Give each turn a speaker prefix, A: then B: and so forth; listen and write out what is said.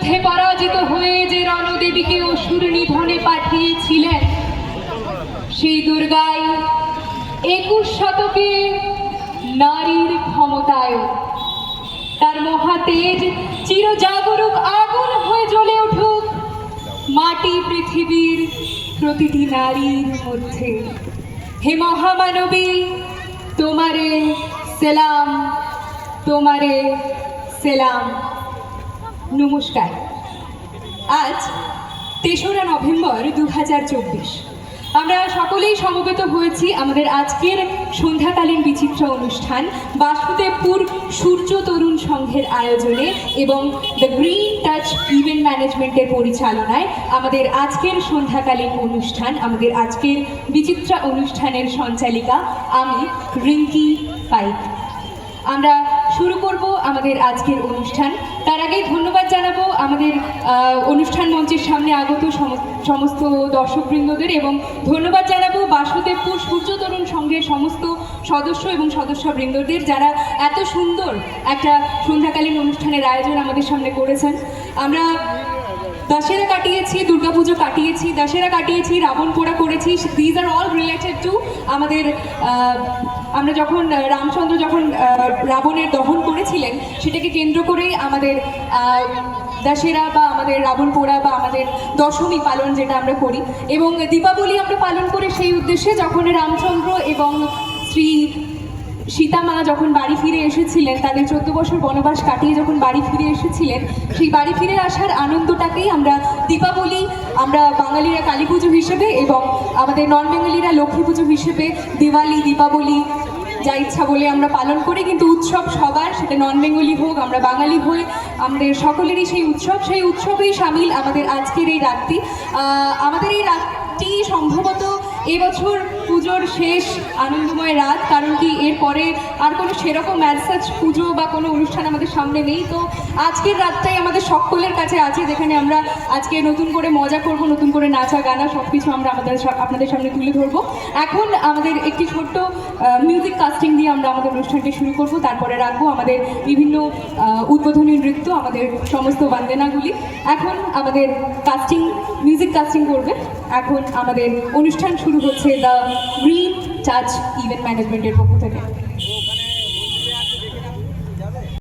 A: যুদ্ধে পরাজিত হয়ে যে রণদেবীকে অসুর নিধনে পাঠিয়েছিলেন, সেই দুর্গাই 21 শতকে নারীর ক্ষমতায় তার মহাতেজ চিরজাগরুক আগুন হয়ে জ্বলে উঠুক মাটি পৃথিবীর প্রতিটি নারীর মধ্যে। হে মহামানবী, তোমারে সেলাম, তোমারে সেলাম। নমস্কার। আজ 3রা নভেম্বর 2024। আমরা সকলেই সমবেত হয়েছি আমাদের আজকের সন্ধ্যাকালীন বিচিত্র অনুষ্ঠান বাসুদেবপুর সূর্য তরুণ সংঘের আয়োজনে এবং দ্য গ্রিন টাচ ইভেন্ট ম্যানেজমেন্টের পরিচালনায় আমাদের আজকের সন্ধ্যাকালীন অনুষ্ঠান, আমাদের আজকের বিচিত্র অনুষ্ঠানের সঞ্চালিকা আমি রিঙ্কি পাইক। আমরা শুরু করব আমাদের আজকের অনুষ্ঠান। তার আগেই ধন্যবাদ জানাবো আমাদের অনুষ্ঠান মঞ্চের সামনে আগত সমস্ত দর্শকবৃন্দদের এবং ধন্যবাদ জানাবো বাসুদেবপুর সূর্য তরুণ সংঘের সমস্ত সদস্য এবং সদস্যবৃন্দদের, যারা এত সুন্দর একটা সন্ধ্যাকালীন অনুষ্ঠানের আয়োজন আমাদের সামনে করেছেন। আমরা দশেরা কাটিয়েছি, দুর্গাপুজো কাটিয়েছি, দশেরা কাটিয়েছি, রাবণ পোড়া করেছি। These are all related to আমাদের আমরা যখন রামচন্দ্র যখন রাবণের দহন করেছিলেন সেটাকে কেন্দ্র করেই আমাদের দশেরা বা আমাদের রাবণ পোড়া বা আমাদের দশমী পালন যেটা আমরা করি, এবং দীপাবলি আমরা পালন করি সেই উদ্দেশ্যে যখন রামচন্দ্র এবং শ্রী সীতামা যখন বাড়ি ফিরে এসেছিলেন, তাদের 14 বছর বনবাস কাটিয়ে যখন বাড়ি ফিরে এসেছিলেন, সেই বাড়ি ফিরে আসার আনন্দটাকেই আমরা দীপাবলি, আমরা বাঙালিরা কালী পুজো হিসেবে এবং আমাদের নন বেঙ্গলিরা লক্ষ্মী পুজো হিসেবে দিওয়ালি, দীপাবলি যা ইচ্ছা বলে আমরা পালন করি। কিন্তু উৎসব সবার, সেটা নন বেঙ্গলি হোক আমরা বাঙালি হই, আমাদের সকলেরই সেই উৎসবেই সামিল আমাদের আজকের এই রাতটি। আমাদের এই রাতটি সম্ভবত এবছর পুজোর শেষ আনন্দময় রাত, কারণ কি এরপরে আর কোনো সেরকম অ্যাজ পুজো বা কোনো অনুষ্ঠান আমাদের সামনে নেই। তো আজকের রাতটাই আমাদের সকলের কাছে আছে, যেখানে আমরা আজকে নতুন করে মজা করব, নতুন করে নাচা গানা সব কিছু আমরা আপনাদের সামনে তুলে ধরবো। এখন আমাদের একটি ছোট্ট মিউজিক কাস্টিং দিয়ে আমরা আমাদের অনুষ্ঠানটি শুরু করব, তারপরে রাখবো আমাদের বিভিন্ন উদ্বোধনী নৃত্য, আমাদের সমস্ত বন্দনাগুলি। এখন আমাদের মিউজিক কাস্টিং করবে। এখন আমাদের অনুষ্ঠান শুরু হচ্ছে দ্য গ্রিন টাচ ইভেন্ট ম্যানেজমেন্টের পক্ষ থেকে।